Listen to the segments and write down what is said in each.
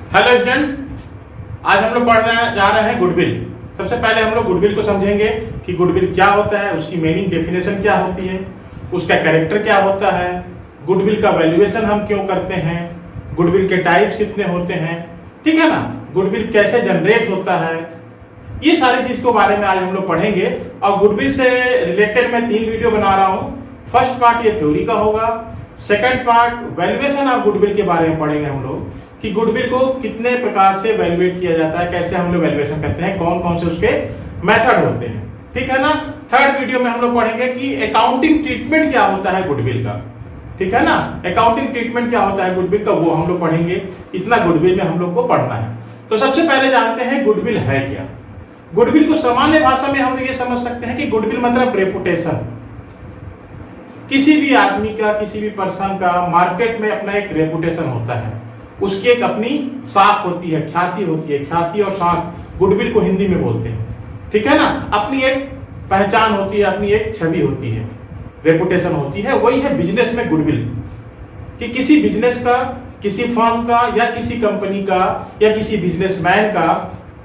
Hello student, आज हम लोग पढ़ने जा रहे हैं गुडविल। सबसे पहले हम लोग गुडविल को समझेंगे कि गुडविल क्या होता है, उसकी मीनिंग डेफिनेशन क्या होती है, उसका कैरेक्टर क्या होता है, गुडविल का वैल्यूएशन हम क्यों करते हैं, गुडविल के टाइप्स कितने होते हैं, ठीक है ना, गुडविल कैसे जनरेट होता है, ये सारी चीज के बारे में आज हम लोग पढ़ेंगे। और गुडविल से रिलेटेड मैं 3 वीडियो बना रहा हूँ। फर्स्ट पार्ट ये थ्योरी का होगा, second part valuation of goodwill के बारे में पढ़ेंगे हम लोग कि गुडविल को कितने प्रकार से वैल्यूएट किया जाता है, कैसे हम लोग वैल्यूएशन करते हैं, कौन कौन से उसके मेथड होते हैं, ठीक है ना। थर्ड वीडियो में हम लोग पढ़ेंगे कि अकाउंटिंग ट्रीटमेंट क्या होता है गुडविल का, ठीक है ना, अकाउंटिंग ट्रीटमेंट क्या होता है गुडविल का, वो हम लोग पढ़ेंगे। इतना गुडविल में हम लोग को पढ़ना है। तो सबसे पहले जानते हैं गुडविल है क्या। गुडविल को सामान्य भाषा में हम लोग ये समझ सकते हैं कि गुडविल मतलब रेपुटेशन। किसी भी आदमी का, किसी भी पर्सन का मार्केट में अपना एक रेपुटेशन होता है, उसकी एक अपनी साख होती है, ख्याति होती है। ख्याति और साख गुडविल को हिंदी में बोलते हैं, ठीक है ना। अपनी एक पहचान होती है, अपनी एक छवि होती है, रेपुटेशन होती है। वही है बिजनेस में गुडविल, कि किसी बिजनेस का, किसी फर्म का या किसी कंपनी का या किसी बिजनेसमैन का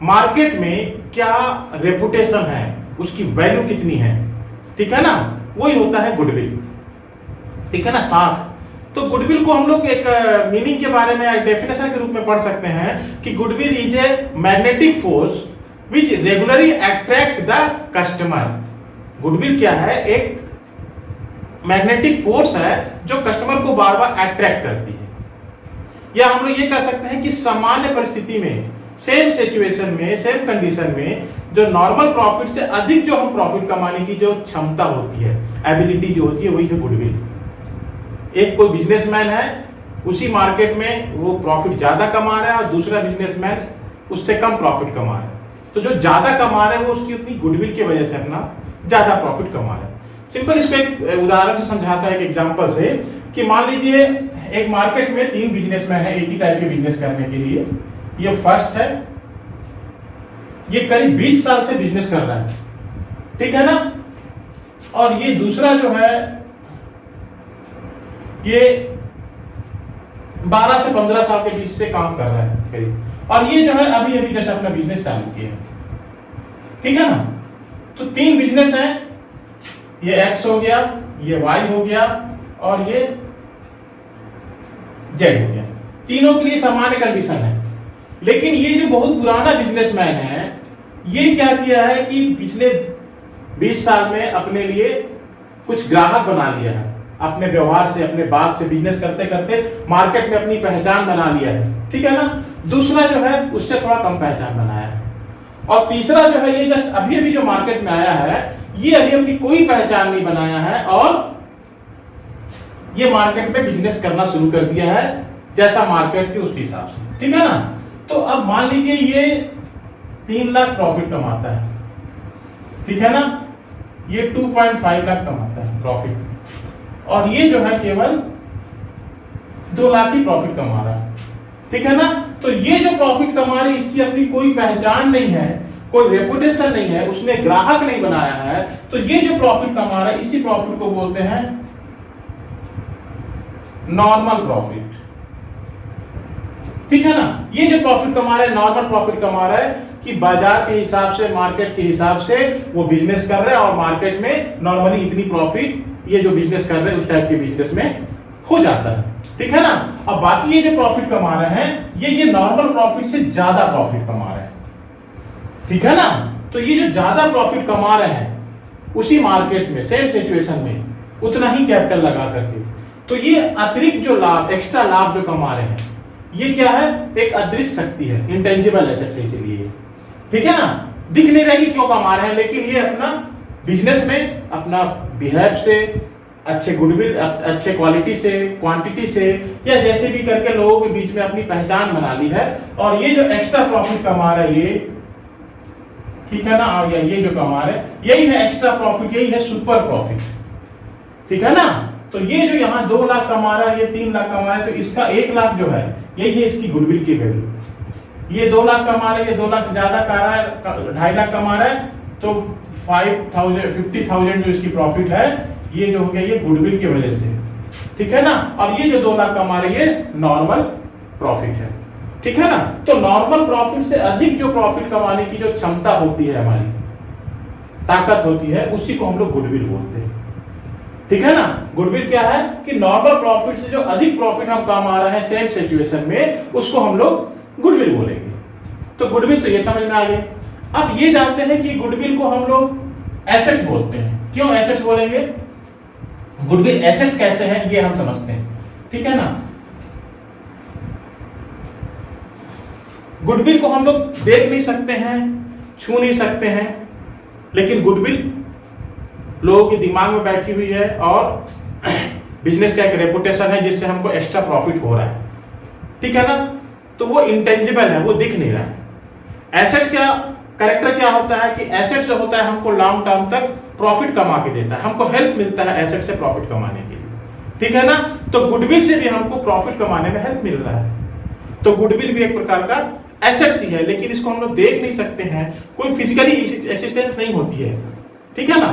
मार्केट में क्या रेपुटेशन है, उसकी वैल्यू कितनी है, ठीक है ना, वही होता है गुडविल, ठीक है ना, साख। तो गुडविल को हम लोग एक मीनिंग के बारे में डेफिनेशन के रूप में पढ़ सकते हैं कि goodwill is a magnetic force which regularly attract the customer. Goodwill क्या है? एक मैग्नेटिक फोर्स है जो कस्टमर को बार बार अट्रैक्ट करती है। या हम लोग ये कह सकते हैं कि सामान्य परिस्थिति में, सेम सिचुएशन में, सेम कंडीशन में जो नॉर्मल प्रॉफिट से अधिक जो हम प्रॉफिट कमाने की जो क्षमता होती है, एबिलिटी जो होती है, वही है गुडविल। एक कोई बिजनेसमैन है, उसी मार्केट में वो प्रॉफिट ज्यादा कमा रहा है और दूसरा बिजनेसमैन उससे कम प्रॉफिट कमा रहा है, तो जो ज्यादा कमा रहा है वो उसकी उतनी गुडविल की वजह से अपना ज्यादा प्रॉफिट कमा रहा है। सिंपल इसको एक उदाहरण से समझाता है, एक एग्जांपल से, कि मान लीजिए एक मार्केट में 3 बिजनेसमैन है एक ही टाइप के बिजनेस करने के लिए। ये फर्स्ट है, ये करीब 20 साल से बिजनेस कर रहा है, ठीक है ना। और ये दूसरा जो है ये 12 से 15 साल के बीच से काम कर रहा है करीब, और ये जो है अभी अभी जैसे अपना बिजनेस चालू किया है, ठीक है ना। तो 3 बिजनेस है, ये X हो गया, ये Y हो गया और ये Z हो गया। तीनों के लिए सामान्य कंडीशन है। लेकिन ये जो बहुत पुराना बिजनेसमैन है, ये क्या किया है कि पिछले 20 साल में अपने लिए कुछ ग्राहक बना लिया है, अपने व्यवहार से, अपने बात से, बिजनेस करते करते मार्केट में अपनी पहचान बना लिया है, ठीक है ना। दूसरा जो है उससे थोड़ा कम पहचान बनाया है, और तीसरा जो है ये जस्ट अभी अभी जो मार्केट में आया है, ये अभी अपनी कोई पहचान नहीं बनाया है और ये मार्केट में बिजनेस करना शुरू कर दिया है जैसा मार्केट के उसके हिसाब से, ठीक है ना। तो अब मान लीजिए ये 3 लाख प्रॉफिट कमाता है, ठीक है ना, ये 2.5 लाख कमाता है प्रॉफिट, और ये जो है केवल 2 लाख ही प्रॉफिट कमा रहा है, ठीक है ना। तो ये जो प्रॉफिट कमा रही है, इसकी अपनी कोई पहचान नहीं है, कोई रेपुटेशन नहीं है, उसने ग्राहक नहीं बनाया है। तो ये जो प्रॉफिट कमा रहा है, इसी प्रॉफिट को बोलते हैं नॉर्मल प्रॉफिट, ठीक है ना। ये जो प्रॉफिट कमा रहा है, नॉर्मल प्रॉफिट कमा रहा है कि बाजार के हिसाब से, मार्केट के हिसाब से वो बिजनेस कर रहे हैं और मार्केट में नॉर्मली इतनी प्रॉफिट ये जो बिजनेस कर रहे हैं उस टाइप के बिजनेस में हो जाता है, ठीक है ना। अब बाकी ये जो प्रॉफिट कमा रहे हैं, ये नॉर्मल प्रॉफिट से ज्यादा प्रॉफिट कमा रहे हैं, ठीक है ना। तो ये जो ज्यादा प्रॉफिट कमा रहे हैं उसी मार्केट में, सेम सिचुएशन में, उतना ही कैपिटल लगा करके, तो ये अतिरिक्त जो लाभ, एक्स्ट्रा लाभ जो कमा रहे हैं, ये क्या है? एक अदृश्य शक्ति है, इंटेंजिबल एसेट है, इसीलिए, ठीक है ना। दिख नहीं रही क्यों कमा रहे हैं, लेकिन ये अपना बिजनेस में अपना बिहेव से, अच्छे गुडविल, अच्छे क्वालिटी से, क्वांटिटी से, या जैसे भी करके लोगों के बीच में अपनी पहचान बना ली है। और ये जो एक्स्ट्रा प्रॉफिट कमा रहा है ये, ठीक है ना, और ये जो कमा रहे हैं, यही है एक्स्ट्रा प्रॉफिट, यही है सुपर प्रॉफिट, ठीक है ना। तो ये जो यहाँ 2 लाख कमा रहा है, ये 3 लाख कमा रहा है, तो इसका 1 लाख जो है, यही है इसकी गुडविल की वैल्यू। ये 2 लाख कमा रहा है, ये 2 लाख से ज्यादा कमा रहा है, 2.5 लाख कमा रहा है, तो 50,000 जो इसकी प्रॉफिट है, ये जो हो गया ये गुडविल की वजह से, ठीक है ना। और ये जो 2 लाख कमा रही है नॉर्मल प्रॉफिट है, ठीक है ना। तो नॉर्मल प्रॉफिट से अधिक जो प्रॉफिट कमाने की जो क्षमता होती है, हमारी ताकत होती है, उसी को हम लोग गुडविल बोलते हैं। ठीक है ना। गुडविल क्या है कि नॉर्मल प्रॉफिट से जो अधिक प्रॉफिट हम कमा रहे हैं सेम सिचुएशन में, उसको हम लोग गुडविल बोलेंगे। तो गुडविल तो ये समझ में आ गए। अब ये जानते हैं कि गुडविल को हम लोग एसेट्स बोलते हैं। क्यों एसेट्स बोलेंगे? गुडविल एसेट्स कैसे हैं ये हम समझते हैं। ठीक है ना। गुडविल को हम लोग देख नहीं सकते हैं, छू नहीं सकते हैं, लेकिन गुडविल लोगों के दिमाग में बैठी हुई है और बिजनेस का एक रेपुटेशन है जिससे हमको एक्स्ट्रा प्रॉफिट हो रहा है। ठीक है ना। तो वो इंटेंजिबल है, वो दिख नहीं रहा है। एसेट्स का कैरेक्टर क्या होता है कि एसेट जो होता है हमको लॉन्ग टर्म तक प्रॉफिट कमा के देता है, हमको हेल्प मिलता है एसेट से प्रॉफिट कमाने के लिए। ठीक है ना। तो गुडविल से भी हमको प्रॉफिट कमाने में हेल्प मिल रहा है। तो गुडविल भी एक प्रकार का एसेट्स ही है, लेकिन इसको हम लोग देख नहीं सकते हैं, कोई फिजिकली एक्सिस्टेंस नहीं होती है। ठीक है ना।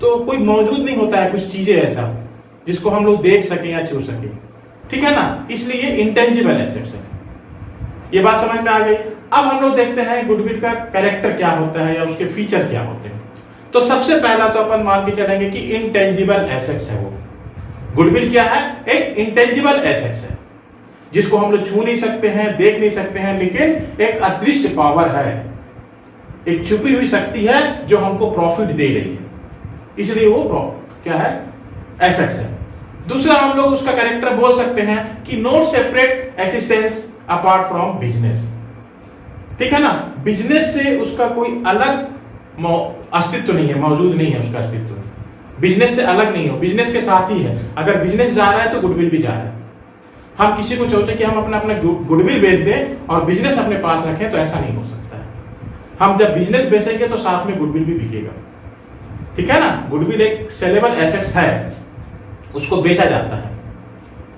तो कोई मौजूद नहीं होता है कुछ चीजें ऐसा जिसको हम लोग देख सके या छू सके। ठीक है ना। इसलिए ये इंटेंजिबल एसेट्स है। ये बात समझ में आ गई। अब हम लोग देखते हैं गुडविल का कैरेक्टर क्या होता है या उसके फीचर क्या होते हैं। तो सबसे पहला तो अपन मान के चलेंगे कि इंटेंजिबल एसेट्स है। वो गुडविल क्या है? एक इंटेंजिबल एसेट्स है जिसको हम लोग छू नहीं सकते हैं, देख नहीं सकते हैं, लेकिन एक अदृश्य पावर है, एक छुपी हुई शक्ति है जो हमको प्रॉफिट दे रही है, इसलिए वो प्रॉफिट क्या है? एसेट्स है। दूसरा हम लोग उसका कैरेक्टर बोल सकते हैं कि not separate existence apart from business. ठीक है ना। बिजनेस से उसका कोई अलग अस्तित्व नहीं है, मौजूद नहीं है उसका अस्तित्व। बिजनेस से अलग नहीं हो, बिजनेस के साथ ही है। अगर बिजनेस जा रहा है तो गुडविल भी जा रहा है। हम किसी को सोचे कि हम अपना अपना गुडविल बेच दें और बिजनेस अपने पास रखें, तो ऐसा नहीं हो सकता है। हम जब बिजनेस बेचेंगे तो साथ में गुडविल भी बिकेगा। ठीक है ना। गुडविल एक सेलेबल एसेट्स है, उसको बेचा जाता है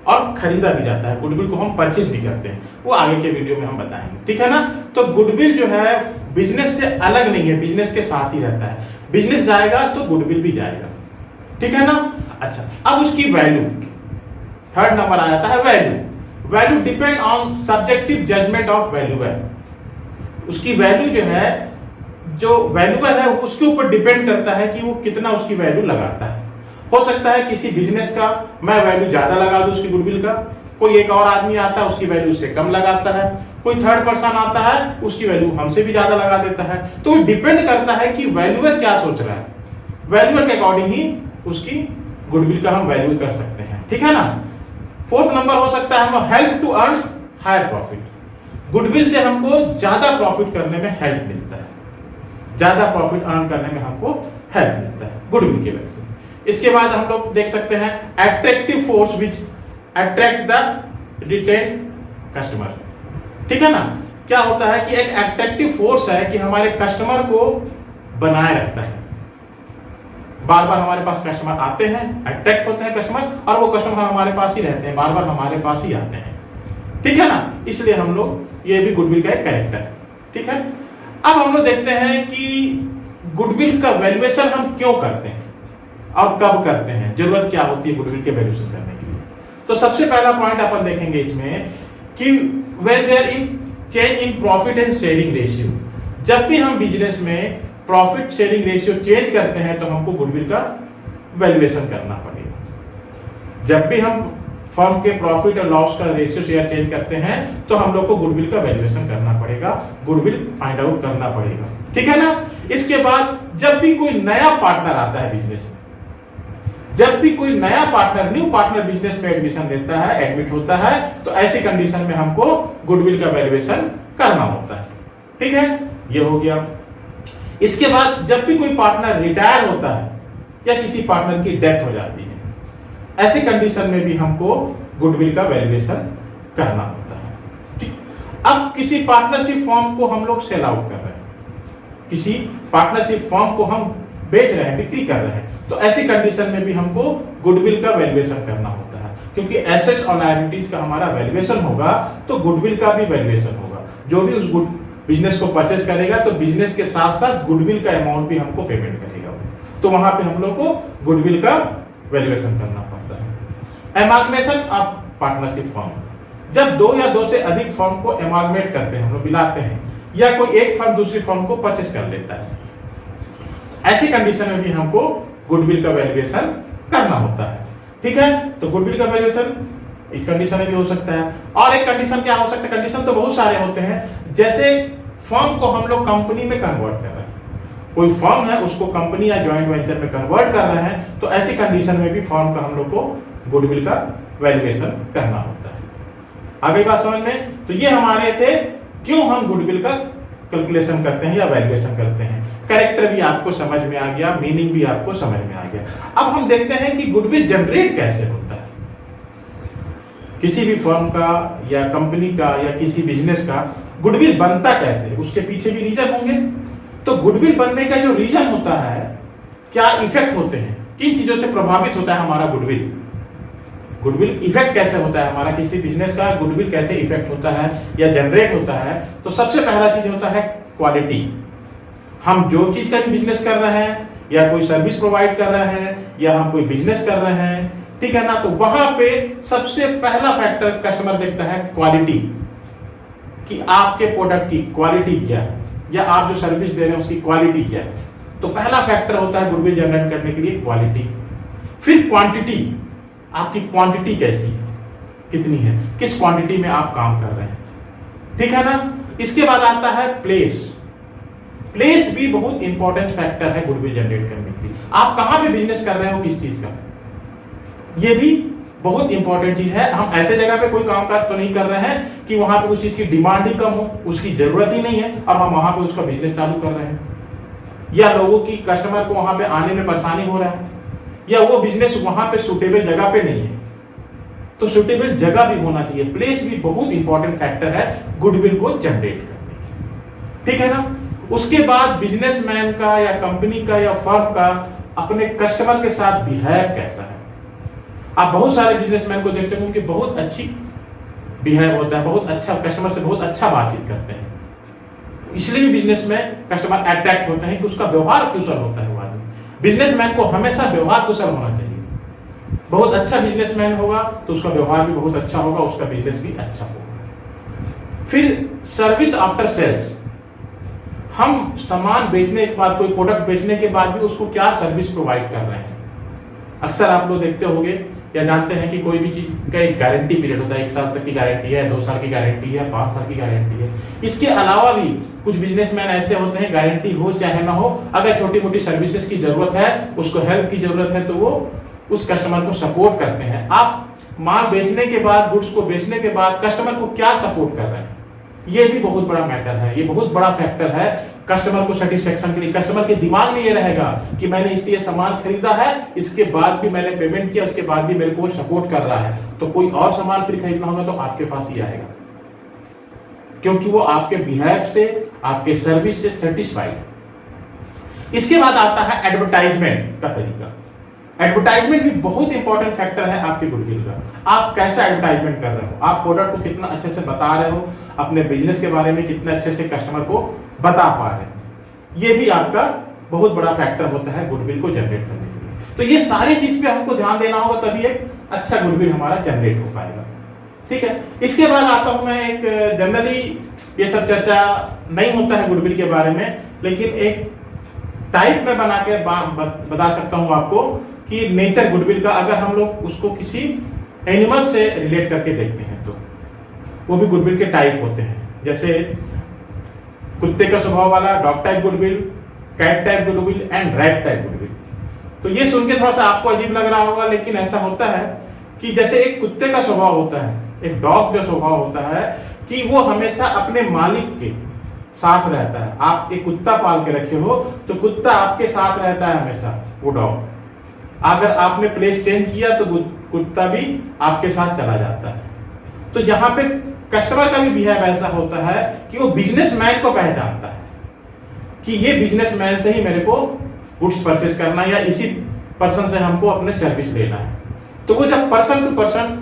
और खरीदा भी जाता है। गुडविल को हम परचेज भी करते हैं, वो आगे के वीडियो में हम बताएंगे। ठीक है ना। तो गुडविल जो है बिजनेस से अलग नहीं है, बिजनेस के साथ ही रहता है। बिजनेस जाएगा तो गुडविल भी जाएगा। ठीक है ना। अच्छा, अब उसकी वैल्यू, थर्ड नंबर आ जाता है value. Value depend on subjective judgement of valuer. उसकी वैल्यू जो है, जो वैल्यूअर है उसके ऊपर डिपेंड करता है कि वो कितना उसकी वैल्यू लगाता है। हो सकता है किसी बिजनेस का मैं वैल्यू ज्यादा लगा दूं उसकी गुडविल का, कोई एक और आदमी आता है उसकी वैल्यू उससे कम लगाता है, कोई थर्ड पर्सन आता है उसकी वैल्यू हमसे भी ज्यादा लगा देता है। तो डिपेंड करता है कि वैल्यूअर क्या सोच रहा है, वैल्यूअर के अकॉर्डिंग ही उसकी गुडविल का हम वैल्यू कर सकते हैं। ठीक है ना। फोर्थ नंबर हो सकता है हम help to earn higher profit. Goodwill से हमको ज्यादा प्रॉफिट करने में हेल्प मिलता है, ज्यादा प्रॉफिट अर्न करने में हमको हेल्प मिलता है गुडविल की वजह से। इसके बाद हम लोग देख सकते हैं attractive force which attract the retain customer. ठीक है ना। क्या होता है कि एक अट्रैक्टिव फोर्स है कि हमारे कस्टमर को बनाए रखता है। बार बार हमारे पास कस्टमर आते हैं, अट्रैक्ट होते हैं कस्टमर, और वो कस्टमर हमारे पास ही रहते हैं, बार बार हमारे पास ही आते हैं। ठीक है ना। इसलिए हम लोग, ये भी गुडविल का एक कैरेक्टर है। ठीक है। अब हम लोग देखते हैं कि गुडविल का वैल्यूएशन हम क्यों करते हैं और कब करते हैं, जरूरत क्या होती है गुडविल के वैल्यूएशन करने के लिए। तो सबसे पहला पॉइंट अपन देखेंगे इसमें कि when there in change in profit and sharing ratio. जब भी हम बिजनेस में प्रॉफिट शेयरिंग रेशियो चेंज करते हैं तो हमको गुडविल का वैल्यूएशन करना पड़ेगा। जब भी हम फर्म के प्रॉफिट और लॉस का रेशियो शेयर चेंज करते हैं तो हम लोग को गुडविल का वैल्यूएशन करना पड़ेगा, गुडविल फाइंड आउट करना पड़ेगा। ठीक है ना। इसके बाद जब भी कोई नया पार्टनर आता है बिजनेस में, जब भी कोई नया पार्टनर, न्यू पार्टनर बिजनेस में एडमिशन लेता है, एडमिट होता है, तो ऐसी कंडीशन में हमको गुडविल का वैल्यूएशन करना होता है। ठीक है। ये हो गया। इसके बाद जब भी कोई पार्टनर रिटायर होता है या किसी पार्टनर की डेथ हो जाती है, ऐसी कंडीशन में भी हमको गुडविल का वैल्यूएशन करना होता है। ठीक। अब किसी पार्टनरशिप फॉर्म को हम लोग सेल आउट कर रहे हैं, किसी पार्टनरशिप फॉर्म को हम बेच रहे हैं, बिक्री कर रहे हैं, तो ऐसी कंडीशन में भी हमको गुडविल का वैल्यूएशन करना होता है। क्योंकि एसेट्स और लायबिलिटीज का हमारा वैल्यूएशन होगा तो गुडविल का भी वैल्यूएशन होगा। जो भी उस बिजनेस को परचेज करेगा तो बिजनेस के साथ साथ गुडविल का अमाउंट भी हमको पेमेंट करेगा, तो वहां पे हम लोग को गुडविल का वैल्यूएशन करना पड़ता है। एमालगमेशन ऑफ पार्टनरशिप फॉर्म, जब दो या दो से अधिक फर्म को एमालमेट करते हैं, हम लोग मिलाते हैं, या कोई एक फर्म दूसरी फर्म को परचेस कर लेता है, ऐसी कंडीशन में भी हमको गुडविल का वैल्यूएशन करना होता है। ठीक है, तो गुडविल का वैल्यूएशन इस कंडीशन में भी हो सकता है। और एक कंडीशन क्या हो सकता है, कंडीशन तो बहुत सारे होते हैं, जैसे फर्म को हम लोग कंपनी में कन्वर्ट कर रहे हैं, कोई फर्म है उसको कंपनी या ज्वाइंट वेंचर में कन्वर्ट कर रहे हैं, तो ऐसी कंडीशन में भी फर्म का हम लोग को गुडविल का वैल्यूएशन करना होता है। आ गई बात समझ में? तो ये हमारे थे क्यों हम गुडविल का कैलकुलेशन करते हैं या वैल्यूएशन करते हैं। कैरेक्टर भी आपको समझ में आ गया, मीनिंग भी आपको समझ में आ गया। अब हम देखते हैं कि गुडविल जनरेट कैसे होता है। किसी भी फर्म का या कंपनी का या किसी बिजनेस का गुडविल बनता कैसे, उसके पीछे भी रीजन होंगे। तो गुडविल बनने का जो रीजन होता है, क्या इफेक्ट होते हैं, किन चीजों से प्रभावित होता है हमारा गुडविल, गुडविल इफेक्ट कैसे होता है हमारा, किसी बिजनेस का गुडविल कैसे इफेक्ट होता है या जनरेट होता है। तो सबसे पहला चीज होता है क्वालिटी। हम जो चीज का भी बिजनेस कर रहे हैं या कोई सर्विस प्रोवाइड कर रहे हैं या हम कोई बिजनेस कर रहे हैं, ठीक है ना, तो वहां पे सबसे पहला फैक्टर कस्टमर देखता है क्वालिटी, कि आपके प्रोडक्ट की क्वालिटी क्या है या आप जो सर्विस दे रहे हैं उसकी क्वालिटी क्या है। तो पहला फैक्टर होता है गुडविल जनरेट करने के लिए क्वालिटी। फिर क्वांटिटी, आपकी क्वांटिटी कैसी है, कितनी है, किस क्वांटिटी में आप काम कर रहे हैं, ठीक है ना। इसके बाद आता है प्लेस। प्लेस भी बहुत इंपॉर्टेंट फैक्टर है गुडविल जनरेट करने के लिए। आप कहां पे बिजनेस कर रहे हो, किस चीज का, ये भी बहुत इंपॉर्टेंट चीज है। हम ऐसे जगह पे कोई कामकाज तो नहीं कर रहे हैं कि वहां पे उस चीज की डिमांड ही कम हो, उसकी जरूरत ही नहीं है और हम वहां पे उसका बिजनेस चालू कर रहे हैं, या लोगों की कस्टमर को वहां पे आने में परेशानी हो रहा है, या वो बिजनेस वहां पे सुटेबल जगह पे नहीं है। तो सुटेबल जगह भी होना चाहिए। प्लेस भी बहुत इंपॉर्टेंट फैक्टर है गुडविल को जनरेट करने के, ठीक है ना। उसके बाद बिजनेसमैन का या कंपनी का या फर्म का अपने कस्टमर के साथ बिहेव कैसा है। आप बहुत सारे बिजनेसमैन को देखते हैं, उनकी बहुत अच्छी बिहेव होता है, बहुत अच्छा कस्टमर से बहुत अच्छा बातचीत करते हैं, इसलिए भी बिजनेस में कस्टमर अट्रैक्ट होते हैं कि उसका व्यवहार कुशल होता है वो आदमी। बिजनेसमैन को हमेशा व्यवहार कुशल होना चाहिए। बहुत अच्छा बिजनेसमैन होगा तो उसका व्यवहार भी बहुत अच्छा होगा, उसका बिजनेस भी अच्छा होगा। फिर सर्विस आफ्टर सेल्स, हम सामान बेचने के बाद, कोई प्रोडक्ट बेचने के बाद भी उसको क्या सर्विस प्रोवाइड कर रहे हैं। अक्सर आप लोग देखते होंगे या जानते हैं कि कोई भी चीज का एक गारंटी पीरियड होता है, 1 साल तक की गारंटी है, 2 साल की गारंटी है, 5 साल की गारंटी है। इसके अलावा भी कुछ बिजनेसमैन ऐसे होते हैं, गारंटी हो चाहे ना हो, अगर छोटी मोटी सर्विसेज की जरूरत है, उसको हेल्प की जरूरत है, तो वो उस कस्टमर को सपोर्ट करते हैं। आप माल बेचने के बाद, गुड्स को बेचने के बाद कस्टमर को क्या सपोर्ट कर रहे हैं, ये भी बहुत बड़ा मैटर है, ये बहुत बड़ा फैक्टर है कस्टमर को सेटिस्फेक्शन के लिए। कस्टमर के दिमाग में ये रहेगा कि मैंने इससे ये सामान खरीदा है, इसके बाद भी मैंने पेमेंट किया, उसके बाद भी मेरे को सपोर्ट कर रहा है, तो कोई और सामान फिर खरीदना होगा तो आपके पास ही आएगा, क्योंकि वो आपके बिहेव से, आपके सर्विस से सेटिस्फाइड है। इसके बाद आता है एडवर्टाइजमेंट का तरीका। एडवर्टाइजमेंट भी बहुत इंपॉर्टेंट फैक्टर है आपके गुडविल का। आप कैसा एडवर्टाइजमेंट कर रहे हो, आप प्रोडक्ट को कितना अच्छे से बता रहे हो, अपने बिजनेस के बारे में कितने अच्छे से कस्टमर को बता पा रहे हैं, ये भी आपका बहुत बड़ा फैक्टर होता है गुडविल को जनरेट करने के लिए। तो ये सारी चीज पे हमको ध्यान देना होगा, तभी एक अच्छा गुडविल हमारा जनरेट हो पाएगा, ठीक है। इसके बाद आता हूं मैं, एक जनरली ये सब चर्चा नहीं होता है गुडविल के बारे में, लेकिन एक टाइप में बना के बता सकता हूं आपको कि नेचर गुडविल का, अगर हम लोग उसको किसी एनिमल से रिलेट करके देखते हैं तो वो भी गुडविल के टाइप होते हैं। जैसे कुत्ते का स्वभाव वाला dog type goodwill, cat type goodwill and rat type goodwill. तो ये सुन के थोड़ा सा आपको अजीब लग रहा होगा, लेकिन ऐसा होता है कि जैसे एक कुत्ते का स्वभाव होता है, एक डॉग का स्वभाव होता है कि वो हमेशा अपने मालिक के साथ रहता है। आप एक कुत्ता पाल के रखे हो तो कुत्ता आपके साथ रहता है हमेशा, वो डॉग। अगर आपने प्लेस चेंज किया तो कुत्ता भी आपके साथ चला जाता है। तो यहाँ पे कस्टमर का भी बिहेव ऐसा होता है कि वो बिजनेसमैन को पहचानता है कि ये बिजनेसमैन से ही मेरे को गुड्स परचेस करना है या इसी पर्सन से हमको अपने सर्विस लेना है। तो वो जब पर्सन टू पर्सन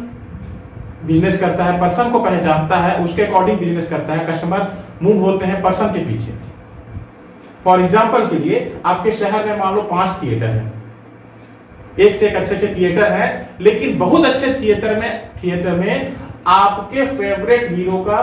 बिजनेस करता है, पर्सन को पहचानता है, उसके अकॉर्डिंग बिजनेस करता है, कस्टमर मूव होते हैं पर्सन के पीछे। फॉर एग्जाम्पल के लिए आपके शहर में मान लो 5 थिएटर है, एक से एक अच्छे थिएटर है, लेकिन बहुत अच्छे थिएटर में आपके फेवरेट हीरो का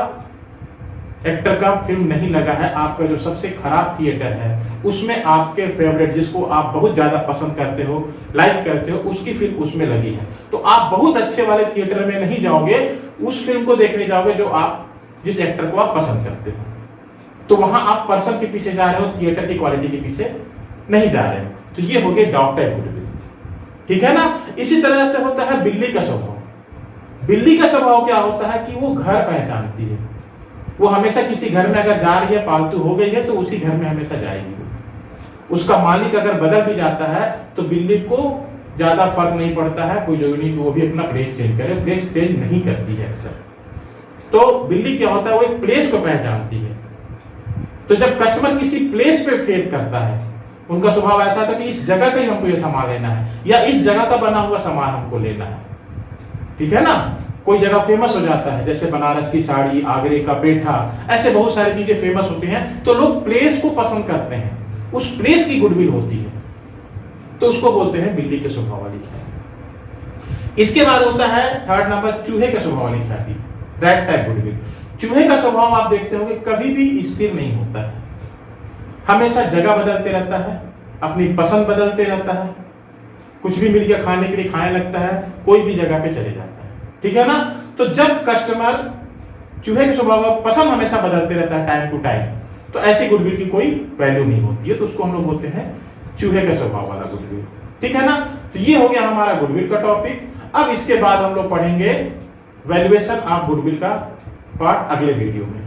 एक्टर का फिल्म नहीं लगा है, आपका जो सबसे खराब थिएटर है उसमें आपके फेवरेट जिसको आप बहुत ज्यादा पसंद करते हो, लाइक करते हो, उसकी फिल्म उसमें लगी है, तो आप बहुत अच्छे वाले थिएटर में नहीं जाओगे, उस फिल्म को देखने जाओगे जो आप जिस एक्टर को आप पसंद करते हो। तो वहां आप पर्सन के पीछे जा रहे हो, थिएटर की क्वालिटी के पीछे नहीं जा रहे हो। तो ये हो गए डॉक्टर गुडविल, ठीक है ना। इसी तरह से होता है बिल्ली का स्वभाव। बिल्ली का स्वभाव क्या होता है कि वो घर पहचानती है, वो हमेशा किसी घर में अगर जा रही है, पालतू हो गई है तो उसी घर में हमेशा जाएगी। उसका मालिक अगर बदल भी जाता है तो बिल्ली को ज्यादा फर्क नहीं पड़ता है, कोई जरूरी नहीं कि वो भी अपना प्लेस चेंज करे, प्लेस चेंज नहीं करती है अक्सर। तो बिल्ली क्या होता है, वो एक प्लेस को पहचानती है। तो जब कस्टमर किसी प्लेस पे फेथ करता है, उनका स्वभाव ऐसा था कि इस जगह से ही हमको ये सामान लेना है या इस जगह का बना हुआ सामान हमको लेना है, ठीक है ना। कोई जगह फेमस हो जाता है, जैसे बनारस की साड़ी, आगरे का पेठा, ऐसे बहुत सारी चीजें फेमस होती हैं, तो लोग प्लेस को पसंद करते हैं, उस प्लेस की गुडविल होती है, तो उसको बोलते हैं बिल्ली के स्वभाव वाली ख्याति। इसके बाद होता है थर्ड नंबर चूहे के स्वभाव वाली ख्याति, रैट टाइप गुडविल। चूहे का स्वभाव आप देखते होंगे कभी भी स्थिर नहीं होता है, हमेशा जगह बदलते रहता है, अपनी पसंद बदलते रहता है, कुछ भी मिल गया खाने के लिए खाने लगता है, कोई भी जगह पे चले जाता है, ठीक है ना। तो जब कस्टमर चूहे के स्वभाव का पसंद हमेशा बदलते रहता है टाइम टू टाइम, तो ऐसी गुडविल की कोई वैल्यू नहीं होती है, तो उसको हम लोग बोलते हैं चूहे के स्वभाव वाला गुडविल, ठीक है ना। तो ये हो गया हमारा गुडविल का टॉपिक। अब इसके बाद हम लोग पढ़ेंगे वैल्यूएशन ऑफ गुडविल का पार्ट अगले वीडियो में।